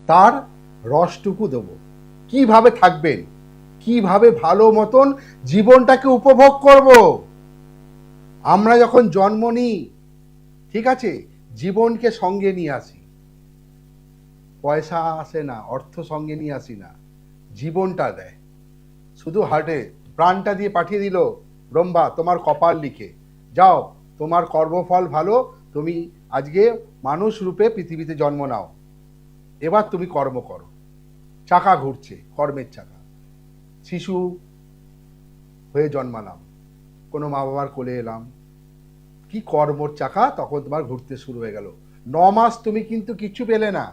তার রসটুকু দেব। কিভাবে থাকবেন, কিভাবে ভালো মতন জীবনটাকে উপভোগ করব। আমরা যখন জন্ম নিই, ঠিক আছে, জীবনকে সঙ্গে নিয়ে আসি, পয়সা আসে না, অর্থ সঙ্গে নিয়ে আসি না, জীবনটা দেয়। শুধু হার্টে প্রাণটা দিয়ে পাঠিয়ে দিল ব্রহ্মা, তোমার কপাল লিখে যাও, তোমার কর্মফল ভালো, তুমি আজকে মানুষ রূপে পৃথিবীতে জন্ম নাও, এবার তুমি কর্ম করো। চাকা ঘুরছে, কর্মের চাকা। শিশু হয়ে জন্মালাম, কোনো মা বাবার কোলে এলাম, কি কর্মর চাকা তখন তোমার ঘুরতে শুরু হয়ে গেল। 9 মাস তুমি কিন্তু কিচ্ছু পেলে না,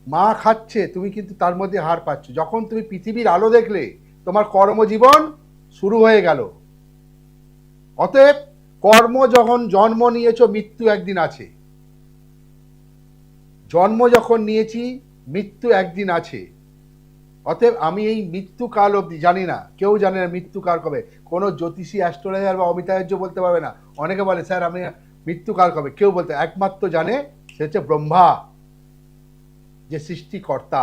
মা খাচ্ছে, তুমি কিন্তু তার মধ্যে হার পাচ্ছ। যখন তুমি পৃথিবীর আলো দেখলে, তোমার কর্মজীবন শুরু হয়ে গেল। অতএব কর্ম যখন জন্ম নিয়েছ, মৃত্যু একদিন আছে। জন্ম যখন নিয়েছি, মৃত্যু একদিন আছে। অতএব আমি এই মৃত্যুকাল অবধি জানি না, কেউ জানে না মৃত্যুকাল কবে। কোনো জ্যোতিষী, অ্যাস্ট্রোলজার বা অমিতার্য বলতে পারবে না। অনেকে বলে স্যার আমি মৃত্যুকাল কবে, কেউ বলতে, একমাত্র জানে সে হচ্ছে ব্রহ্মা, যে সৃষ্টিকর্তা।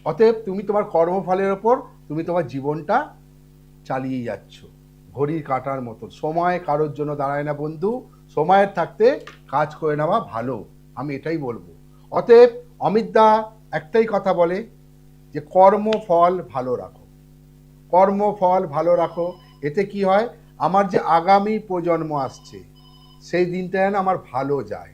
অতএব তুমি তোমার কর্মফলের ওপর তুমি তোমার জীবনটা চালিয়ে যাচ্ছ ঘড়ির কাঁটার মতো। সময় কারোর জন্য দাঁড়ায় না বন্ধু, সময়ের থাকতে কাজ করে নেওয়া ভালো, আমি এটাই বলবো। অতএব অমিতদা একটাই কথা বলে যে কর্মফল ভালো রাখো, কর্মফল ভালো রাখো। এতে কি হয়, আমার যে আগামী প্রজন্ম আসছে, সেই দিনটা যেন আমার ভালো যায়।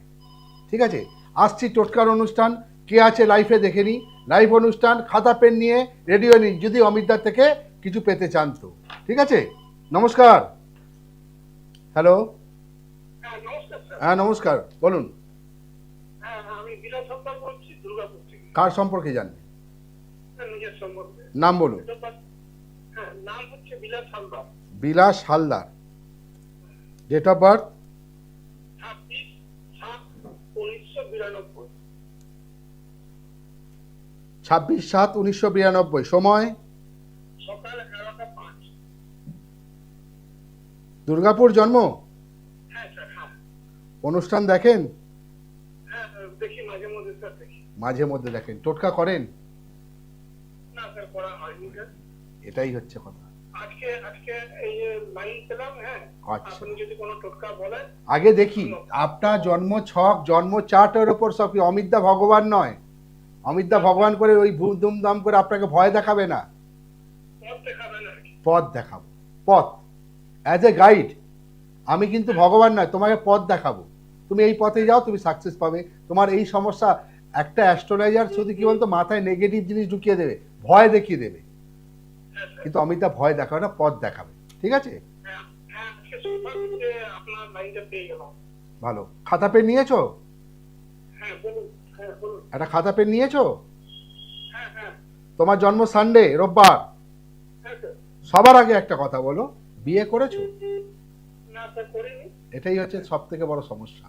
ঠিক আছে, আসছি টোটকার অনুষ্ঠান। কে আছে লাইফে দেখে নি, লাইভ অনুষ্ঠান, খাতা পেন নিয়ে রেডি হয়ে নিন, যদি অমিতদার থেকে কিছু পেতে চান তো। ঠিক আছে, নমস্কার। হ্যালো, হ্যাঁ নমস্কার, বলুন। কার সম্পর্কে জানবেন? নাম বলুন। বিলাস হালদার। Date of birth? 26/7/1992। সময়? সকাল 11টা 5। দুর্গাপুর জন্ম? হ্যাঁ স্যার, হ্যাঁ। অনুষ্ঠান দেখেন? হ্যাঁ দেখি, মাঝে মধ্যে স্যার দেখি। মাঝে মধ্যে দেখেন। টোটকা করেন? না স্যার, করা হয়নি স্যার। এটাই হচ্ছে কথা। আজকে এই যে লাইন পেলাম। হ্যাঁ, আচ্ছা, আপনি যদি কোনো টোটকা বলেন। আগে দেখি আপনার জন্ম ছক, জন্ম চার্টের ওপর সব। অমিতদা ভগবান নয়, অমিতদা ভগবান করে ওই ধুমধাম করে আপনাকে ভয় দেখাবে না, পথ দেখাবেন আর কি। পথ দেখাবো, পথ অ্যাজ এ গাইড। আমি কিন্তু ভগবান নয়, তোমাকে পথ দেখাবো, তুমি এই পথে যাও, তুমি সাকসেস পাবে। তোমার এই সমস্যা, একটা অ্যাস্ট্রোলজার শুধু কি বলতো, মাথায় নেগেটিভ জিনিস ঢুকিয়ে দেবে, ভয় দেখিয়ে দেবে, হ্যাঁ স্যার। কিন্তু অমিতা ভয় দেখাবে না, পথ দেখাবে। ঠিক আছে, হ্যাঁ হ্যাঁ, আজকে সকালে আপনার লাইনটা পেয়ে গেলাম। ভালো। খাতা পেন নিয়েছো? হ্যাঁ বলুন। হ্যাঁ বলুন। একটা খাতা পেন নিয়েছো? হ্যাঁ হ্যাঁ তোমার জন্ম সানডে, রোববার। হ্যাঁ স্যার। সবার আগে একটা কথা বলো, বিয়ে করেছো? না স্যার, করিনি। এটাই হচ্ছে সব থেকে বড় সমস্যা,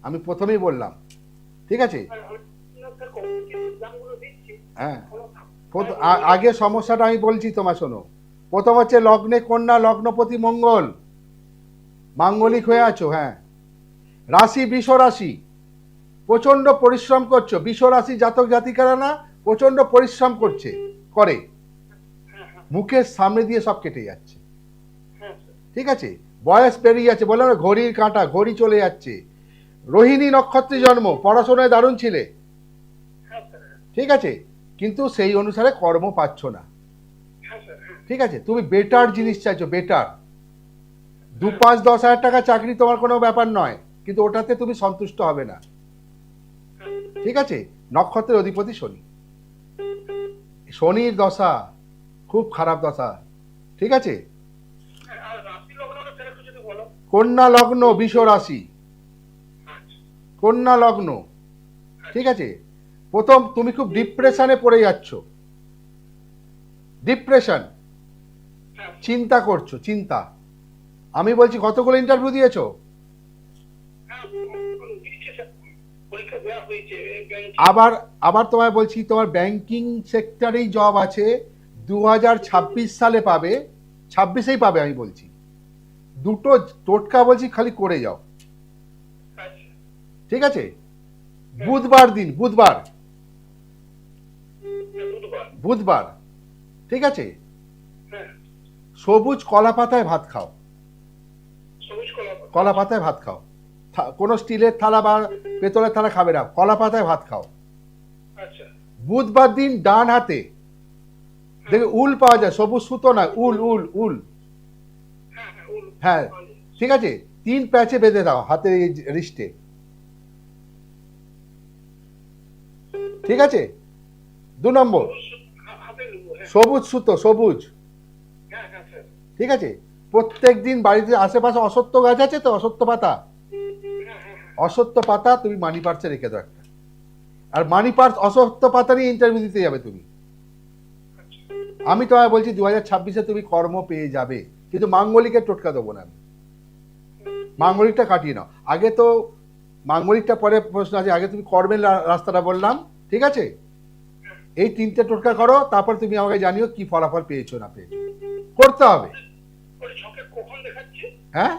আমি প্রথমেই বললাম। ঠিক আছে, স্যার কমিটির এক্সামগুলো দিচ্ছি। হ্যাঁ। আগে সমস্যাটা আমি বলছি তোমার, শোনো। প্রথম হচ্ছে লগ্নে কন্যা, লগ্নপতি মঙ্গল, মাঙ্গলিক হয়ে আছো। হ্যাঁ, রাশি বৃষ রাশি, প্রচন্ড পরিশ্রম করছো। বৃষ রাশি জাতক জাতিকারা না প্রচন্ড পরিশ্রম করে, মুখের সামনে দিয়ে সব কেটে যাচ্ছে। ঠিক আছে, বয়স পেরিয়ে যাচ্ছে, বললাম না ঘড়ির কাঁটা, ঘড়ি চলে যাচ্ছে। রোহিণী নক্ষত্রে জন্ম, পড়াশোনায় দারুণ ছিলে, ঠিক আছে, কিন্তু সেই অনুসারে কর্ম পাচ্ছ না। ঠিক আছে, তুমি বেটার জিনিস চাইছো, বেটার। 2, 5, 10 হাজার টাকা চাকরি তোমার কোনো ব্যাপার নয়, কিন্তু ওটাতে তুমি সন্তুষ্ট হবে না। ঠিক আছে, নক্ষত্রের অধিপতি শনি, শনির দশা খুব খারাপ দশা। ঠিক আছে, কন্যা লগ্ন, বৃষ রাশি, কন্যা লগ্ন। ঠিক আছে, প্রথম তুমি খুব ডিপ্রেশনে পড়ে যাচ্ছ, ডিপ্রেশন, চিন্তা করছো, চিন্তা। আমি বলছি কতগুলো ইন্টারভিউ দিয়েছো? আবার তোমায় বলছি, তোমার ব্যাংকিং সেক্টরেই জব আছে, 2026 সালে পাবে, 26-এই পাবে। আমি বলছি দুটো টোটকা বলছি, খালি করে যাও। ঠিক আছে, বুধবার দিন, বুধবার বুধবার, ঠিক আছে, হ্যাঁ, সবুজ কলা পাতায় ভাত খাও। সবুজ কলা। কলা পাতায় ভাত খাও, কোনো স্টিলের থালা বা পেতলের থালা খাবে না, কলা পাতায় ভাত খাও। আচ্ছা। বুধবার দিন ডান হাতে দেখে উল পাওয়া যায়, সবুজ সুতো না, উল উল উল, হ্যাঁ হ্যাঁ, উল। হ্যাঁ, ঠিক আছে, 3 প্যাচে বেঁধে দাও হাতের এই রিস্টে, ঠিক আছে। 2 নম্বর, হাতে নেবো, হ্যাঁ। সবুজ সুতো, সবুজ, হ্যাঁ হ্যাঁ স্যার। ঠিক আছে। প্রত্যেক দিন বাড়িতে আশেপাশে অসত্য গাছ আছে তো, অসত্য পাতা, হ্যাঁ হ্যাঁ হ্যাঁ। অসত্য পাতা তুমি মানি পার্সে রেখে দাও একটা। আর মানি পার্স অসত্য পাতা নিয়ে ইন্টারভিউ দিতে যাবে তুমি। আমি তোমায় বলছি 2026-এ তুমি কর্ম পেয়ে যাবে, কিন্তু মাঙ্গলিকের টোটকা দেবো না আমি। মাঙ্গলিকটা কাটিয়ে নাও আগে, তো মাঙ্গলিকটা পরে প্রশ্ন আছে, আগে তুমি কর্মের রাস্তাটা বললাম, ঠিক আছে। এই 3টে টোটকা করো, তারপর তুমি আমাকে জানিও কি ফলাফল পেয়েছো না পেয়েছো, করতে হবে। ওই ছকে কখন দেখাচ্ছে? হ্যাঁ,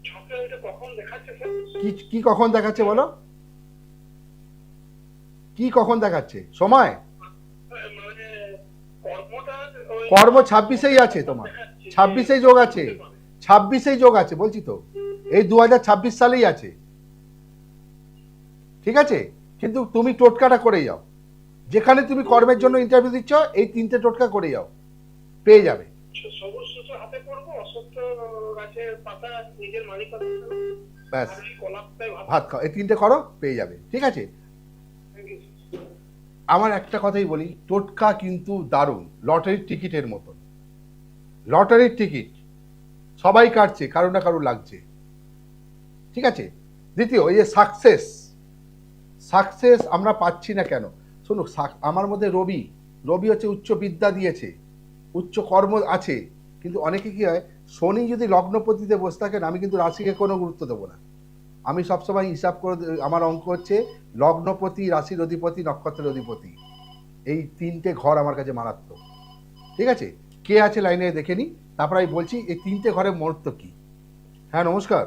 ছকে ওইটা কখন দেখাচ্ছে স্যার? কি কি কখন দেখাচ্ছে বলো, কি কখন দেখাচ্ছে সময়? মানে কর্মটা কর্ম 26-এই আছে তোমার, 26-এই যোগ আছে, 26-এই যোগ আছে বলছি তো, এই 2026 সালেই আছে, ঠিক আছে। কিন্তু তুমি টোটকাটা করে যাও, যেখানে তুমি কর্মের জন্য ইন্টারভিউ দিচ্ছ এই 3টে টোটকা করে যাও, পেয়ে যাবে। সবুজ সুতো হাতে পড়বো, অসত্য গাছের পাতা নিজের মালিকানা, ব্যাস, আর ওই কলা পাতায় ভাত খাও, এই 3টে করো, পেয়ে যাবে, ঠিক আছে। Thank you, sir. আমার একটা কথাই বলি, টোটকা কিন্তু দারুণ, লটারির টিকিটের মতন, লটারির টিকিট সবাই কাটছে, কারো না কারো লাগছে, ঠিক আছে। দ্বিতীয়, এই যে সাকসেস, সাকসেস আমরা পাচ্ছি না কেন? শুনুন, আমার মধ্যে রবি, রবি হচ্ছে উচ্চ বিদ্যা দিয়েছে, উচ্চ কর্ম আছে, কিন্তু অনেকে কি হয়, শনি যদি লগ্নপতিতে বসে থাকেন, আমি কিন্তু রাশিকে কোনো গুরুত্ব দেবো না। আমি সবসময় হিসাব করে, আমার অঙ্ক হচ্ছে লগ্নপতি, রাশির অধিপতি, নক্ষত্রের অধিপতি, এই 3টে ঘর আমার কাছে মারাত্মক, ঠিক আছে। কে আছে লাইনে দেখে নি, তারপর আমি বলছি এই 3টে ঘরের মুহূর্ত কি। হ্যাঁ নমস্কার।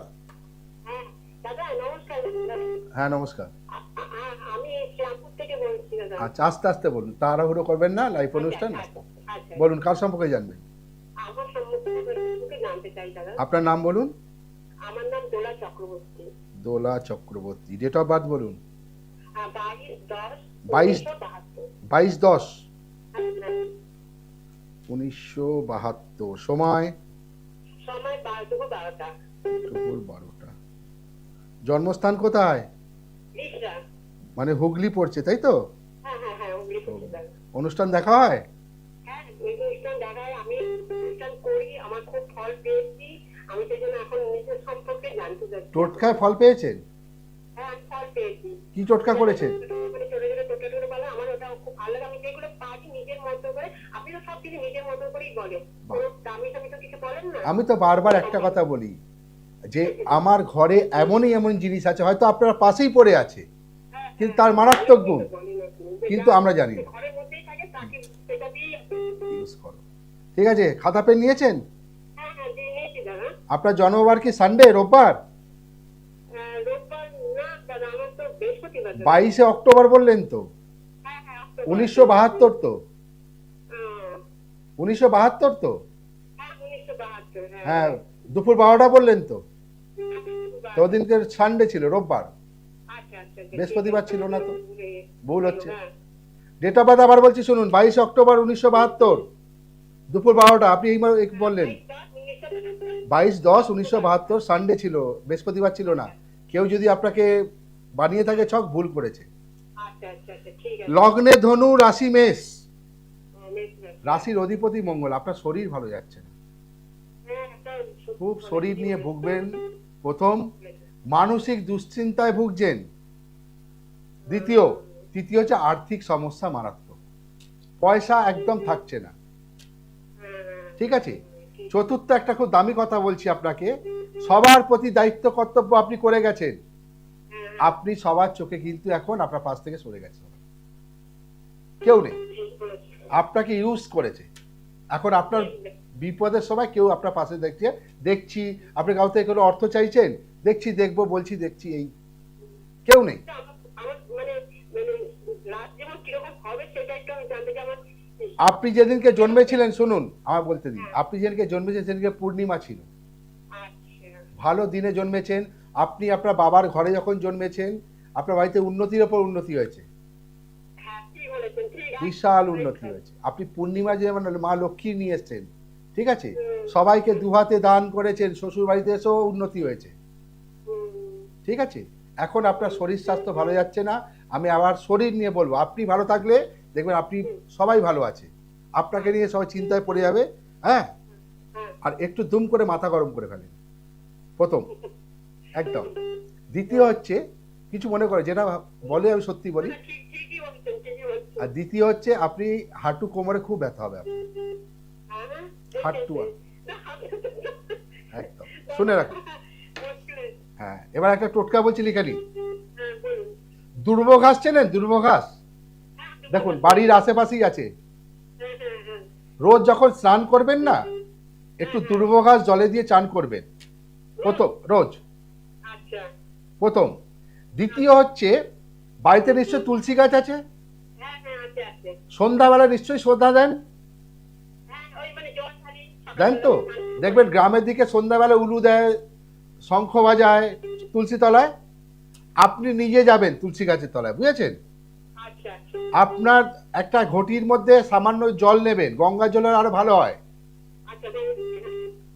হ্যাঁ দাদা নমস্কার। হ্যাঁ নমস্কার। আমি শ্যামপুর থেকে বলছি দাদা। আচ্ছা, আস্তে আস্তে বলুন, তাড়াহুড়ো করবেন না, লাইভ অনুষ্ঠান। আচ্ছা, বলুন, কার সম্পর্কে জানবেন? আমার সম্মুখে জানতে চাই দাদা। আপনার নাম বলুন। আমার নাম দোলা চক্রবর্তী। দোলা চক্রবর্তী। ডেট অফ বার্থ বলুন। 22/10/1972। 22/10/1972। সময়? সময় দুপুর 12টা। দুপুর 12টা। জন্মস্থান কোথায়? লিখরা। মানে হুগলি পড়ছে, তাই তো? হ্যাঁ হ্যাঁ হ্যাঁ, হুগলি পড়ছে দাদা। অনুষ্ঠান দেখা হয়? হ্যাঁ, অনুষ্ঠান দেখায়, আমি অনুষ্ঠান করি, আমার খুব ফল পেয়েছি, আমি সেই জন্য এখন নিজের সম্পর্কে জানতে চাচ্ছি। টোটকায় ফল পেয়েছেন? হ্যাঁ, আমি ফল পেয়েছি। কি টোটকা করেছেন? মানে ছোট ছোট টোটকাগুলো বলে, আমার ওটা খুব ভালো লাগে, আমি যেগুলো পারি নিজের মতো করে। আপনি তো সব কিছু নিজের মতো করেই বলেন, কোনো দামি দামি তো কিছু বলেন না। আমি তো বারবার একটা কথা বলি, যে আমার ঘরে এমনই এমন জিনিস আছে, হয়তো আপনার পাশেই পড়ে আছে, কিন্তু তার মারাত্মক গুণ, কিন্তু আমরা জানি না। ঘরের মধ্যেই থাকে, তাকে সেটা দিয়ে। ইউজ করো, ঠিক আছে। খাতা পেন নিয়েছেন? হ্যাঁ হ্যাঁ, দিয়ে নিয়েছি দাদা। আপনার জন্মবার কি সানডে, রোববার? রোববার না দাদা, আমার তো বৃহস্পতিবার দাদা। 22শে অক্টোবর বললেন তো? হ্যাঁ হ্যাঁ, অক্টোবর। 1972 তো? আহ, 1972 তো? হ্যাঁ 1972। হ্যাঁ, দুপুর 12টা বললেন তো? হ্যাঁ। তো ওদিনকে সানডে ছিল, রোববার, আচ্ছা আচ্ছা, বৃহস্পতিবার ছিল না তো? ভুল হচ্ছে। হ্যাঁ। ডেট অফ বার্থ আবার বলছি শুনুন, 22 অক্টোবর 1972 দুপুর 12টা। আপনি এই বললেন 22/10/1972, সানডে ছিল, বৃহস্পতিবার ছিল না। কেউ যদি আপনাকে বানিয়ে থাকে ছক, ভুল করেছে। আচ্ছা আচ্ছা আচ্ছা, ঠিক আছে। লগ্নে ধনু, রাশি মেষ, বেশ, বেশ। রাশির অধিপতি মঙ্গল। আপনার শরীর ভালো যাচ্ছে না, হ্যাঁ, একটা খুব শরীর নিয়ে ভুগবেন। প্রথম, মানসিক দুশ্চিন্তায় ভুগছেন। দ্বিতীয়, তৃতীয় হচ্ছে আর্থিক সমস্যা মারাত্মক, পয়সা একদম থাকছে না, ঠিক আছে। চতুর্থ, একটা খুব দামি কথা বলছি আপনাকে, সবার প্রতি দায়িত্ব কর্তব্য আপনি করে গেছেন, আপনি সবার চোখে কিন্তু এখন আপনার পাশ থেকে সরে গেছে, কেউ নেই, আপনাকে ইউজ করেছে। এখন আপনার বিপদের সময় কেউ আপনার পাশে দেখছি, আপনি কাউ থেকে কোনো অর্থ চাইছেন, দেখছি, দেখবো, বলছি, দেখছি, এই কেউ নেই। আমার মানে মানে রাত যেমন কিরকম হবে সেটা একটু আমি জানতে চাই। আমার আপনি যেদিনকে জন্মেছিলেন, শুনুন আমার বলতে দিন, আপনি যেদিনকে জন্মেছেন সেদিনকে পূর্ণিমা ছিল, আচ্ছা ভালো দিনে জন্মেছেন। আপনি আপনার বাবার ঘরে যখন জন্মেছেন, আপনার বাড়িতে উন্নতির ওপর উন্নতি হয়েছে, হ্যাঁ ঠিক বলেছেন, ঠিক আছে। বিশাল উন্নতি হয়েছে। আপনি পূর্ণিমা যে মানে মা লক্ষ্মী নিয়ে এসছেন, ঠিক আছে, সবাইকে দুহাতে দান করেছেন, শ্বশুর বাড়িতে এসেও উন্নতি হয়েছে, হুম, ঠিক আছে। এখন আপনার শরীর স্বাস্থ্য ভালো যাচ্ছে না, আমি আবার শরীর নিয়ে বলবো, আপনি ভালো থাকলে দেখবেন আপনি সবাই ভালো আছে, আপনাকে নিয়ে সবাই চিন্তায় পড়ে যাবে, হ্যাঁ। হ্যাঁ আর একটু দুম করে মাথা গরম করে ফেলেন, প্রথম, একদম। দ্বিতীয় হচ্ছে, কিছু মনে করে যেটা বলে আমি সত্যি বলি। না, ঠিকই বলছেন, ঠিকই বলছেন। আর দ্বিতীয় হচ্ছে, আপনি হাঁটু কোমরে খুব ব্যথা হবে আপনার, হ্যাঁ, হাঁটু আর না, একদম শুনে রাখুন। মুশকিল। হ্যাঁ, এবার একটা টোটকা বলছি লিখে নিন। হ্যাঁ বলুন। দুর্ব ঘাস চেনেন? দুর্ব ঘাস হ্যাঁ, দেখুন বাড়ির আশেপাশেই আছে। হ্যাঁ, হ্যাঁ, হ্যাঁ। রোজ যখন স্নান করবেন না, একটু দুর্ব ঘাস জলে দিয়ে চান করবেন, প্রথম রোজ, আচ্ছা প্রথম। দ্বিতীয় হচ্ছে, বাড়িতে নিশ্চয়ই তুলসী গাছ আছে, হ্যাঁ হ্যাঁ আছে আছে। সন্ধ্যাবেলা নিশ্চয়ই শ্রদ্ধা দেন, হ্যাঁ ওই মানে জল ঢালি দেন তো? দেখবেন গ্রামের দিকে সন্ধ্যাবেলা উলু দেয়, শঙ্খ বাজায় তুলসী তলায়, আপনি নিজে যাবেন তুলসী গাছের তলায়, বুঝেছেন? আচ্ছা আচ্ছা আপনার একটা ঘটির মধ্যে সামান্য জল নেবেন, গঙ্গা জলের আরো ভালো হয়, আচ্ছা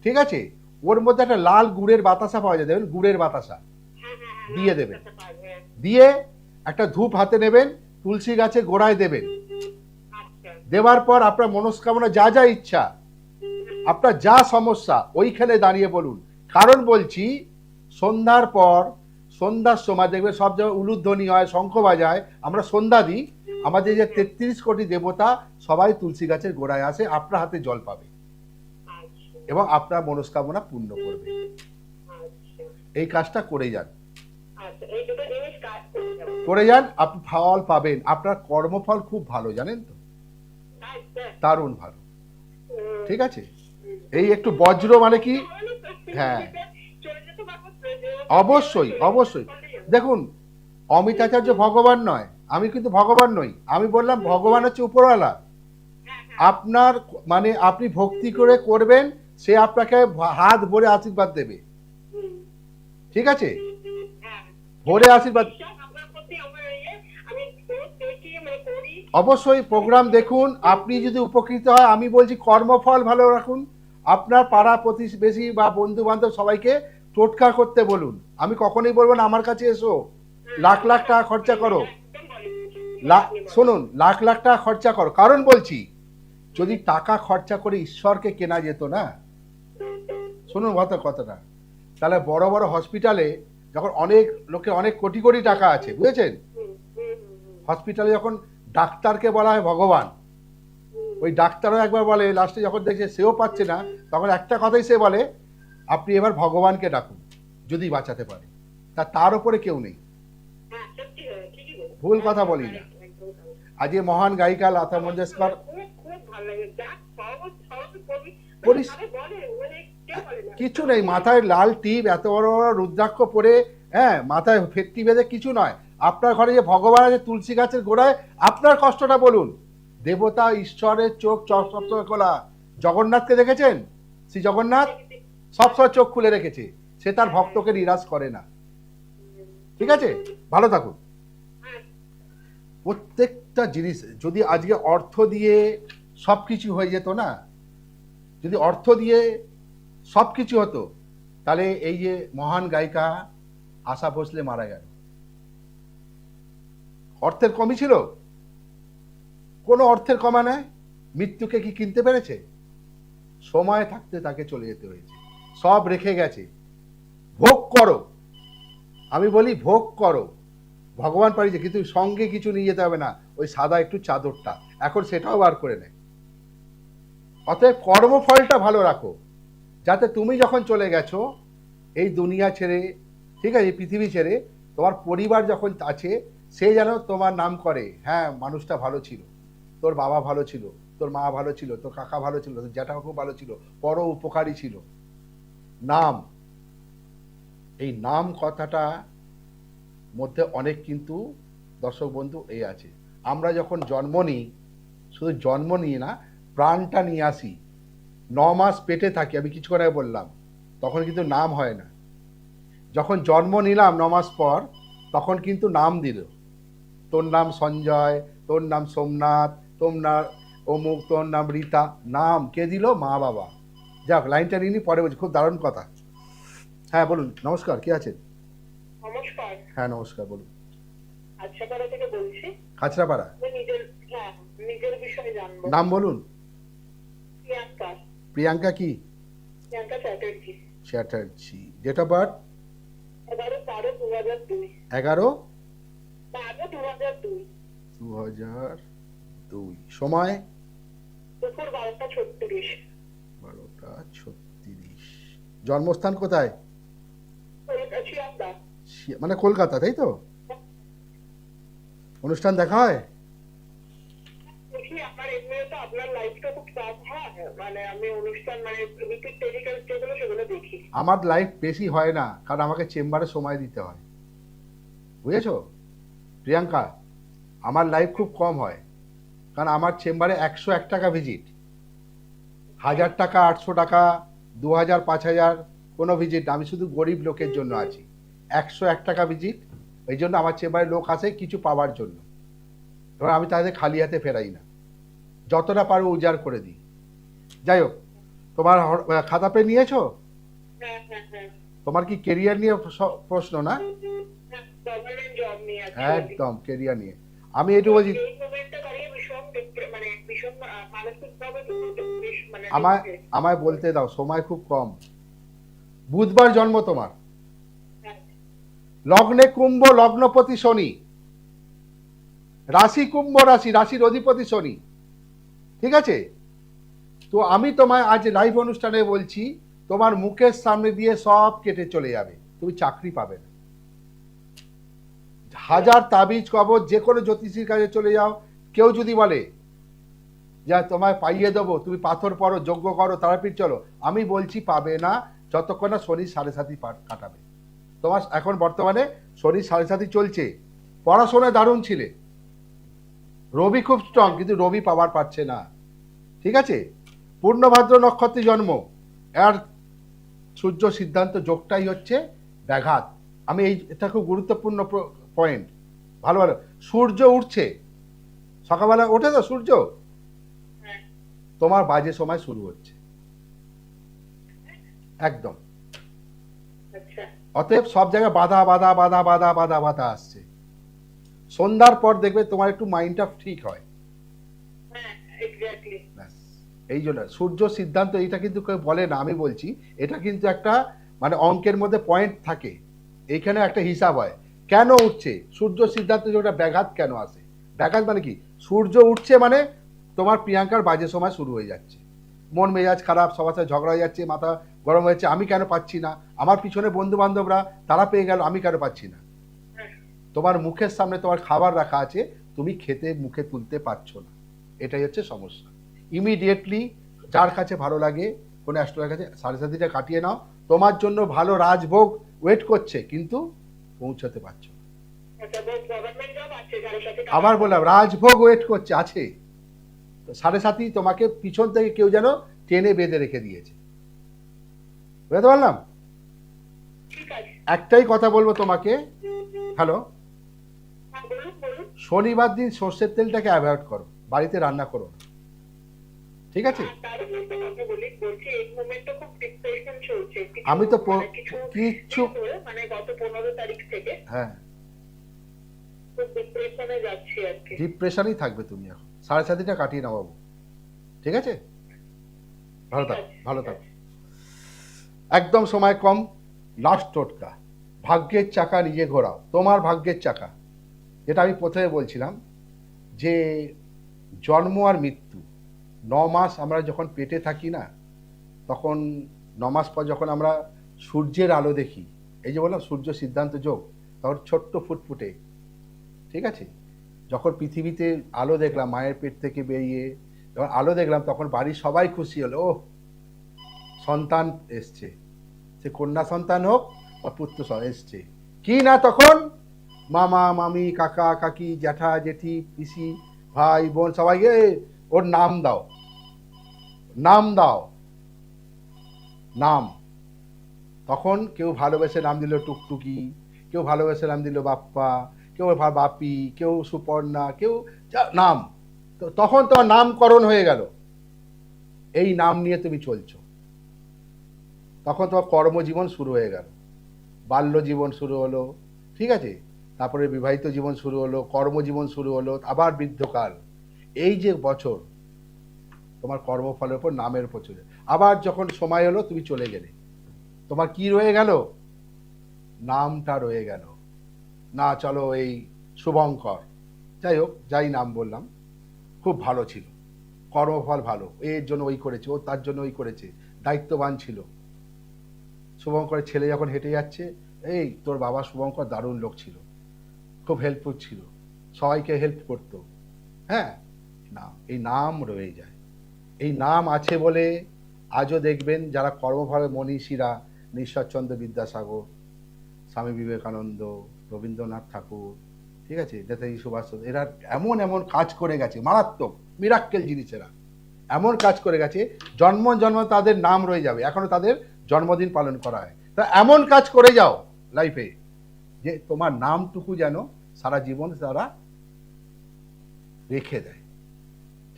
ঠিক আছে। ওর মধ্যে একটা লাল গুড়ের বাতাসা পাওয়া যায়, দেবেন গুড়ের বাতাসা, হ্যাঁ হ্যাঁ হ্যাঁ দিয়ে দেবেন। হ্যাঁ দিয়ে একটা ধূপ হাতে নেবেন, তুলসী গাছের গোড়ায় দেবেন, আচ্ছা দেওয়ার পর আপনার মনস্কামনা যা যা ইচ্ছা, আপনার যা সমস্যা ওইখানে দাঁড়িয়ে বলুন। কারণ বলছি, সন্ধ্যার পর, সন্ধ্যার সময় দেখবেন সব জায়গায় উলুধ্বনি হয়, শঙ্খ বাজায়, আমরা সন্ধ্যা দিই, আমাদের যে 33 কোটি দেবতা সবাই তুলসী গাছের গোড়ায় আসে, আপনার হাতে জল পাবে আচ্ছা এবং আপনার মনস্কামনা পূর্ণ করবে। আচ্ছা এই কাজটা করে যান, আচ্ছা এই দুটো জিনিস কাজ করে যাবো। করে যান, আপনি ফল পাবেন। আপনার কর্মফল খুব ভালো, জানেন তো, আচ্ছা দারুণ ভালো, ঠিক আছে। এই একটু বজ্র মানে কি, হ্যাঁ চলে যেতে পারবো তো? অবশ্যই অবশ্যই। দেখুন, অমিতাচার্য ভগবান নয়, আমি কিন্তু ভগবান নই, আমি বললাম ভগবান হচ্ছে উপরওয়ালা। আপনার মানে আপনি ভক্তি করে করবেন, সে আপনাকে হাত ভরে আশীর্বাদ দেবে, ঠিক আছে, হ্যাঁ ভরে আশীর্বাদ। আপনার প্রতি আমার আমি দেখি মানে করি। অবশ্যই প্রোগ্রাম দেখুন, আপনি যদি উপকৃত হয়, আমি বলছি কর্মফল ভালো রাখুন, আপনার পাড়া প্রতিবেশী বা বন্ধু বান্ধব সবাইকে টোটকা করতে বলুন। আমি কখনোই বলবো না আমার কাছে এসো, লাখ লাখ টাকা খরচা করো, শুনুন, লাখ লাখ টাকা খরচা করো, কারণ বলছি, যদি টাকা খরচা করে ঈশ্বরকে কেনা যেত না, শুনুন কথাটা, তাহলে বড় বড় হসপিটালে যখন অনেক লোকের অনেক কোটি কোটি টাকা আছে, বুঝেছেন, হসপিটালে যখন ডাক্তারকে বলা হয় ভগবান, ওই ডাক্তারও একবার বলে, লাস্টে যখন দেখছে সেও পাচ্ছে না, তখন একটা কথাই সে বলে, আপনি এবার ভগবানকে ডাকুন যদি বাঁচাতে পারে, তার উপরে কেউ নেই। হ্যাঁ সত্যি ঠিকই বলেছেন। ভুল কথা বলি না। একদম ভালো। আজ এই মহান গায়িকা লতা মঙ্গেশকর, খুব ভালো লাগে, যা সহজ সহজ কবি পরিস- মানে বলে মানে কেউ বলে না। কিছু নেই, মাথায় লাল টিপ, এত বড় বড় রুদ্রাক্ষ পরে, হ্যাঁ, মাথায় ফেটটি বেঁধে কিছু নয়। আপনার ঘরে যে ভগবান আছে তুলসী গাছের গোড়ায়, আপনার কষ্টটা বলুন। দেবতা ঈশ্বরের চোখ সবসময় খোলা। জগন্নাথকে দেখেছেন? শ্রী জগন্নাথ সবসময় চোখ খুলে রেখেছে, সে তার ভক্তকে নিরাশ করে না, ঠিক আছে। ভালো থাকুন। প্রত্যেকটা জিনিস যদি আজকে অর্থ দিয়ে সব কিছু হয়ে যেত না, যদি অর্থ দিয়ে সব কিছু হতো, তাহলে এই যে মহান গায়িকা আশা ভোসলে মারা গেল, অর্থের কমি ছিল? কোনো অর্থের কমা নেই। মৃত্যুকে কি কিনতে পেরেছে? সময় থাকতে তাকে চলে যেতে হয়েছে, সব রেখে গেছে। ভোগ করো, আমি বলি ভোগ করো, ভগবান পাঠিয়েছে, কিন্তু সঙ্গে কিছু নিয়ে যেতে হবে না, ওই সাদা একটু চাদরটা, এখন সেটাও বার করে নেয়। অতএব কর্মফলটা ভালো রাখো, যাতে তুমি যখন চলে গেছো এই দুনিয়া ছেড়ে, ঠিক আছে, পৃথিবী ছেড়ে, তোমার পরিবার যখন আছে, সে যেন তোমার নাম করে, হ্যাঁ মানুষটা ভালো ছিল, তোর বাবা ভালো ছিল, তোর মা ভালো ছিল, তোর কাকা ভালো ছিল, তোর জ্যাঠা খুব ভালো ছিল, পর উপকারী ছিল। নাম, এই নাম কথাটা মধ্যে অনেক কিন্তু দর্শক বন্ধু এই আছে। আমরা যখন জন্ম নিই, শুধু জন্ম নিয়ে না, প্রাণটা নিয়ে আসি। 9 মাস পেটে থাকি, আমি কিছুক্ষণ আগে বললাম, তখন কিন্তু নাম হয় না। যখন জন্ম নিলাম 9 মাস পর, তখন কিন্তু নাম দিল। তোর নাম সঞ্জয়, তোর নাম সোমনাথ, তোর নাম অমুক, তোর নাম রীতা। নাম কে দিল? মা বাবা। যাক, লাইনটা নিয়ে নি, পরে বলছি। খুব দারুণ কথা। হ্যাঁ বলুন, নমস্কার, কে আছেন? নমস্কার। হ্যাঁ নমস্কার, বলুন। আচ্ছাপাড়া থেকে বলছি। খাচড়াপাড়া। আমি নিজের বিষয়ে জানবো। নাম বলুন। প্রিয়াঙ্কা। প্রিয়াঙ্কা কি? Priyanka Chatterjee. Chatterjee. Date of birth? 11/12/2002। 11/12/2002। 2002। সময়? দুপুর 12:36। 12:36। জন্মস্থান কোথায়? শিয়ালদা। মানে কলকাতা, তাই তো? অনুষ্ঠান দেখা হয়? দেখি, আমার এমনি তো আপনার লাইফটা খুব কম হয়, মানে আমি অনুষ্ঠান মানে রিপিট টেলিকাস্ট যেগুলো সেগুলো দেখি। আমার লাইফ বেশি হয় না, কারণ আমাকে চেম্বারে সময় দিতে হয়, বুঝেছো প্রিয়াঙ্কা? আমার লাইফ খুব কম হয়, কারণ আমার চেম্বারে 101 টাকা ভিজিট। 1000 টাকা, 800 টাকা, 2000, 5000 কোনো ভিজিট না। আমি শুধু গরিব লোকের জন্য আছি। 101 টাকা ভিজিট। এই জন্য আমার চেম্বারে লোক আসে কিছু পাওয়ার জন্য। ধর আমি তাদের খালি হাতে ফেরাই না, যতটা পারো উজাড় করে দিই। যাই হোক, তোমার খাতা পেন নিয়েছো? হ্যাঁ হ্যাঁ হ্যাঁ। তোমার কি কেরিয়ার নিয়ে প্রশ্ন না? গভর্নমেন্ট জব নিয়ে আছে। একদম কেরিয়ার নিয়ে। আমি একটু বলছি, এই মোমেন্টটা দাঁড়িয়ে ভীষণ মানে ভীষণ মানসিকভাবে মানে আমায় বলতে দাও, সময় খুব কম। বুধবার জন্ম তোমার, লগ্নে কুম্ভ, লগ্নপতি শনি, রাশি কুম্ভ রাশি, রাশির অধিপতি শনি। ঠিক আছে? তো আমি তোমায় আজ লাইভ অনুষ্ঠানে বলছি, তোমার মুখের সামনে দিয়ে সব কেটে চলে যাবে, তুমি চাকরি পাবে না। 1000 তাবিজ কবজ যে কোনো জ্যোতিষীর কাছে চলে যাও, কেউ যদি বলে যা তোমায় পাইয়ে দেবো, তুমি পাথর পড়ো, যজ্ঞ করো, তারাপীঠ চলো, আমি বলছি পাবে না, যতক্ষণ না শনি 7.5 কাটাবে। তোমার এখন বর্তমানে শনি 7.5 চলছে। পড়াশোনায় দারুণ ছিলে, রবি খুব স্ট্রং, কিন্তু রবি পাওয়ার পাচ্ছে না। ঠিক আছে? পূর্ণভাদ্র নক্ষত্রে জন্ম, আর সূর্য সিদ্ধান্ত যোগটাই হচ্ছে ব্যাঘাত। আমি এটা খুব গুরুত্বপূর্ণ পয়েন্ট। ভালো ভালো। সূর্য উঠছে, সকালবেলা ওঠে তো সূর্য, তোমার বাজে সময় শুরু হচ্ছে একদম। অতএব সব জায়গায় বাধা বাধা বাধা বাধা বাধা বাধা আসছে। সন্ধ্যার পর দেখবে তোমার একটু মাইন্ডটা ঠিক হয়। এই জন্য সূর্য সিদ্ধান্ত, এইটা কিন্তু কেউ বলে না, আমি বলছি। এটা কিন্তু একটা মানে অঙ্কের মধ্যে পয়েন্ট থাকে, এইখানে একটা হিসাব হয় কেন উঠছে সূর্য সিদ্ধান্ত, যেটা ব্যাঘাত কেন আসে। ব্যাঘাত মানে কি? সূর্য উঠছে মানে তোমার প্রিয়াঙ্কার বাজে সময় শুরু হয়ে যাচ্ছে, মন মেজাজ খারাপ, সবার সাথে ঝগড়া হয়ে যাচ্ছে, মাথা গরম হয়েছে, আমি কেন পাচ্ছি না, আমার পিছনে বন্ধু বান্ধবরা তারা পেয়ে গেল, আমি কেন পাচ্ছি না। তোমার মুখের সামনে তোমার খাবার রাখা আছে, তুমি খেতে মুখে তুলতে পারছো না, এটাই হচ্ছে সমস্যা। ইমিডিয়েটলি যার কাছে ভালো লাগে কোনো অ্যাস্ট্রোলজার কাছে 7.5 কাটিয়ে নাও, তোমার জন্য ভালো রাজভোগ ওয়েট করছে, কিন্তু পৌঁছাতে পারছো না। আবার বললাম, রাজভোগ ওয়েট করছে, আছে। 7.5 তোমাকে পিছন থেকে কেউ যেন টেনে বেঁধে রেখে দিয়েছে, বুঝতে পারলাম? একটাই কথা বলবো তোমাকে, হ্যালো, শনিবার দিন সর্ষের তেলটাকে অ্যাভয়েড করো, বাড়িতে রান্না করো না, ঠিক আছে? আমি তো কিচ্ছু মানে গত 15 তারিখ থেকে হ্যাঁ ডিপ্রেশনে যাচ্ছি আর কি। ডিপ্রেশনই থাকবে তুমি এখন। 7.5 কাটিয়ে নাও বাবু, ঠিক আছে? ভালো থাক, ভালো থাক। একদম সময় কম। লাস্ট টোটকা, ভাগ্যের চাকা নিজে ঘোরাও, তোমার ভাগ্যের চাকা। যেটা আমি প্রথমে বলছিলাম যে জন্ম আর মৃত্যু, 9 মাস আমরা যখন পেটে থাকি না, তখন 9 মাস পর যখন আমরা সূর্যের আলো দেখি, এই যে বললাম সূর্য সিদ্ধান্ত যোগ, তখন ছোট্ট ফুটফুটে, ঠিক আছে? যখন পৃথিবীতে আলো দেখলাম, মায়ের পেট থেকে বেরিয়ে যখন আলো দেখলাম, তখন বাড়ির সবাই খুশি হলো, ও সন্তান এসছে, সে কন্যা সন্তান হোক বা পুত্র এসছে কি না। তখন মামা মামি, কাকা কাকি, জ্যাঠা জেঠি, পিসি, ভাই বোন, সবাই ওর নাম দাও, নাম দাও, নাম। তখন কেউ ভালোবেসে নাম দিল টুকটুকি, কেউ ভালোবেসে নাম দিল বাপ্পা, কেউ বাপি, কেউ সুপর্ণা, কেউ নাম। তো তখন তোমার নামকরণ হয়ে গেল, এই নাম নিয়ে তুমি চলছো। তখন তোমার কর্মজীবন শুরু হয়ে গেল, বাল্য জীবন শুরু হলো, ঠিক আছে, তারপরে বিবাহিত জীবন শুরু হলো, কর্মজীবন শুরু হলো, আবার বৃদ্ধকাল। এই যে বছর তোমার কর্মফলের উপর নামের উপর চলে, আবার যখন সময় হলো তুমি চলে গেলে, তোমার কি রয়ে গেল? নামটা রয়ে গেল। না চলো এই শুভঙ্কর, যাই হোক, যাই নাম বললাম, খুব ভালো ছিল, কর্মফল ভালো, এর জন্য ওই করেছে, ও তার জন্য ওই করেছে, দায়িত্ববান ছিল। শুভঙ্করের ছেলে যখন হেঁটে যাচ্ছে, এই তোর বাবা শুভঙ্কর দারুণ লোক ছিল, খুব হেল্পফুল ছিল, সবাইকে হেল্প করতো। হ্যাঁ, না, এই নাম রয়ে যায়। এই নাম আছে বলে আজও দেখবেন যারা কর্মফলে মনীষীরা, ঈশ্বরচন্দ্র বিদ্যাসাগর, স্বামী বিবেকানন্দ, রবীন্দ্রনাথ ঠাকুর, ঠিক আছে, নেতাজি সুভাষচন্দ্র, এরা এমন এমন কাজ করে গেছে, মারাত্মক মিরাক্কেল জিনিসেরা এমন কাজ করে গেছে, জন্ম জন্ম তাদের নাম রয়ে যাবে, এখনো তাদের জন্মদিন পালন করা হয়। তা এমন কাজ করে যাও লাইফে যে তোমার নামটুকু যেন সারা জীবন তারা রেখে দেয়,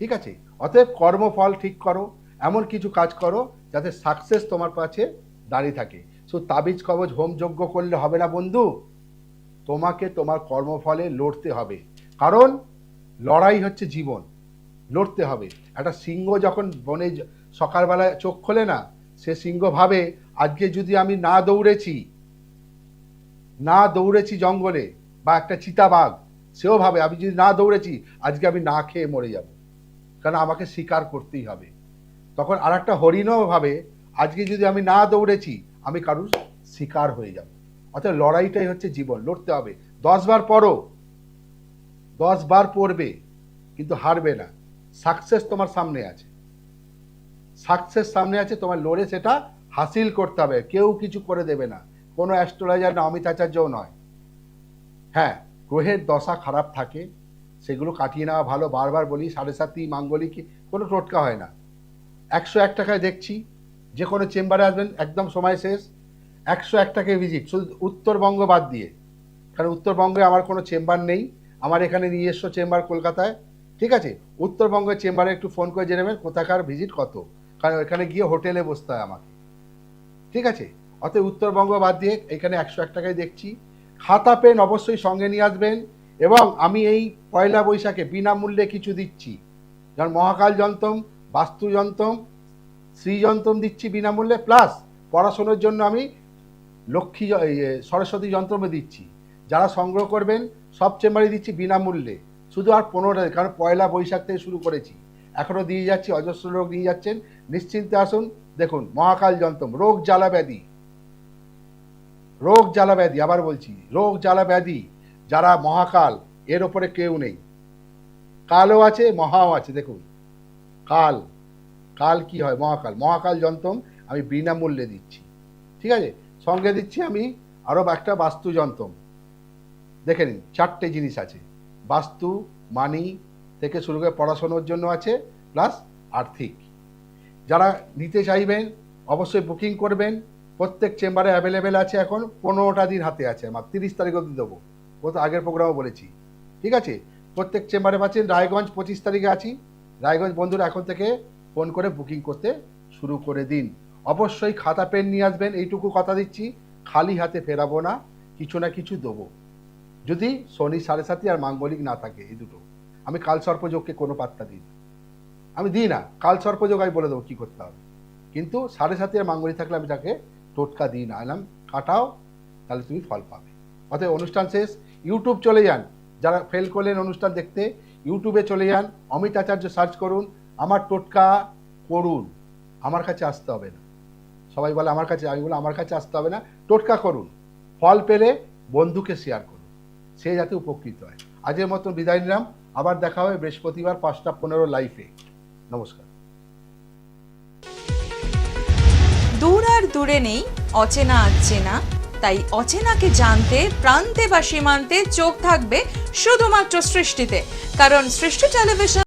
ঠিক আছে। অতএব কর্মফল ঠিক করো, এমন কিছু কাজ করো যাতে সাকসেস তোমার কাছে দাঁড়িয়ে থাকে। শুধু তাবিজ কবজ হোম যজ্ঞ করলে হবে না বন্ধু, তোমাকে তোমার কর্মফলে লড়তে হবে, কারণ লড়াই হচ্ছে জীবন, লড়তে হবে। একটা সিংহ যখন বনে সকালবেলায় চোখ খোলে না, সে সিংহ ভাবে আজকে যদি আমি না দৌড়েছি জঙ্গলে, বা একটা চিতাবাঘ, সেও ভাবে আমি যদি না দৌড়েছি আজকে আমি না খেয়ে মরে যাব, কারণ আমাকে শিকার করতেই হবে। তখন আর একটা হরিণও ভাবে আজকে যদি আমি না দৌড়েছি আমি কারুর শিকার হয়ে যাব। অর্থাৎ লড়াইটাই হচ্ছে জীবন, লড়তে হবে। 10 বার পড়ো, 10 বার পড়বে, কিন্তু হারবে না। সাকসেস তোমার সামনে আছে, সাকসেস সামনে আছে, তোমার লড়ে সেটা হাসিল করতে হবে, কেউ কিছু করে দেবে না, কোনো অ্যাস্ট্রোলজার না, অমিতাচার্যও নয়। হ্যাঁ, গ্রহের দশা খারাপ থাকে, সেগুলো কাটিয়ে নেওয়া ভালো। বারবার বলি, 7.5 মাঙ্গলিক কোনো টোটকা হয় না। 101 টাকায় দেখছি, যে কোনো চেম্বারে আসবেন, একদম সময় শেষ, 101 টাকায় ভিজিট, শুধু উত্তরবঙ্গ বাদ দিয়ে, কারণ উত্তরবঙ্গে আমার কোনো চেম্বার নেই, আমার এখানে নিজস্ব চেম্বার কলকাতায়, ঠিক আছে। উত্তরবঙ্গের চেম্বারে একটু ফোন করে জেনে নেবেন কোথাকার ভিজিট কত, কারণ এখানে গিয়ে হোটেলে বসতে হয় আমাকে, ঠিক আছে। অতএব উত্তরবঙ্গ বাদ দিয়ে এখানে 101 টাকায় দেখছি। খাতা পেন অবশ্যই সঙ্গে নিয়ে আসবেন, এবং আমি এই পয়লা বৈশাখে বিনামূল্যে কিছু দিচ্ছি, যেমন মহাকাল যন্ত্রম, বাস্তু যন্ত্রম, শ্রীযন্ত্রম দিচ্ছি বিনামূল্যে, প্লাস পড়াশোনার জন্য আমি লক্ষ্মী সরস্বতী যন্ত্রমও দিচ্ছি। যারা সংগ্রহ করবেন সব চেম্বারে দিচ্ছি বিনামূল্যে, শুধু আর 15টা, কারণ পয়লা বৈশাখ থেকে শুরু করেছি, এখনও দিয়ে যাচ্ছি, অজস্র লোক নিয়ে যাচ্ছেন, নিশ্চিন্তে আসুন। দেখুন, মহাকাল যন্ত্রম, রোগ জ্বালা ব্যাধি, আবার বলছি, রোগ জ্বালা ব্যাধি, যারা মহাকাল, এর ওপরে কেউ নেই। কালও আছে, মহাও আছে। দেখুন, কাল কি হয়, মহাকাল যন্ত্রম আমি বিনামূল্যে দিচ্ছি, ঠিক আছে। সঙ্গে দিচ্ছি আমি আরও একটা বাস্তু যন্ত্রম, দেখে নিন, 4টে জিনিস আছে, বাস্তু, মানি থেকে শুরু করে পড়াশোনার জন্য আছে, প্লাস আর্থিক। যারা নিতে চাইবেন অবশ্যই বুকিং করবেন, প্রত্যেক চেম্বারে অ্যাভেলেবেল আছে। এখন 15টা দিন হাতে আছে, আমার 30 তারিখ অবধি দেবো, ও তো আগের প্রোগ্রামও বলেছি, ঠিক আছে। প্রত্যেক চেম্বারে পাচ্ছেন। রায়গঞ্জ 25 তারিখে আছি, রায়গঞ্জ বন্ধুরা এখন থেকে ফোন করে বুকিং করতে শুরু করে দিন। অবশ্যই খাতা পেন নিয়ে আসবেন, এইটুকু কথা দিচ্ছি, খালি হাতে ফেরাবো না, কিছু না কিছু দেবো, যদি শনি 7.5 আর মাঙ্গলিক না থাকে, এই দুটো। আমি কাল সর্পযোগকে কোনো পাত্তা দিই না, আমি দিই না, কাল সর্পযোগ আমি বলে দেবো কী করতে হবে, কিন্তু 7.5 আর মাঙ্গলিক থাকলে আমি তাকে টোটকা দিই না, এলাম কাটাও, তাহলে তুমি ফল পাবে। অতএব অনুষ্ঠান শেষ, ইউটিউব চলে যান, যারা ফেল করলেন অনুষ্ঠান দেখতে, ইউটিউবে চলে যান, অমিত আচার্য সার্চ করুন, আমার টোটকা করুন, আমার কাছে আসতে হবে না। সবাই বলে আমার কাছে, আমি বলে আমার কাছে আসতে হবে না, টোটকা করুন, ফল পেলে বন্ধুকে শেয়ার করুন, সে যাতে উপকৃত হয়। আজকের মতন বিদায় নিলাম, আবার দেখা হবে বৃহস্পতিবার 5টা 15 লাইফে। নমস্কার। দূর আর দূরে নেই, অচেনা আচ্ছেনা, তাই অচেনাকে জানতে প্রান্তে বা সীমান্তে চোখ থাকবে শুধুমাত্র সৃষ্টিতে, কারণ সৃষ্টি টেলিভিশন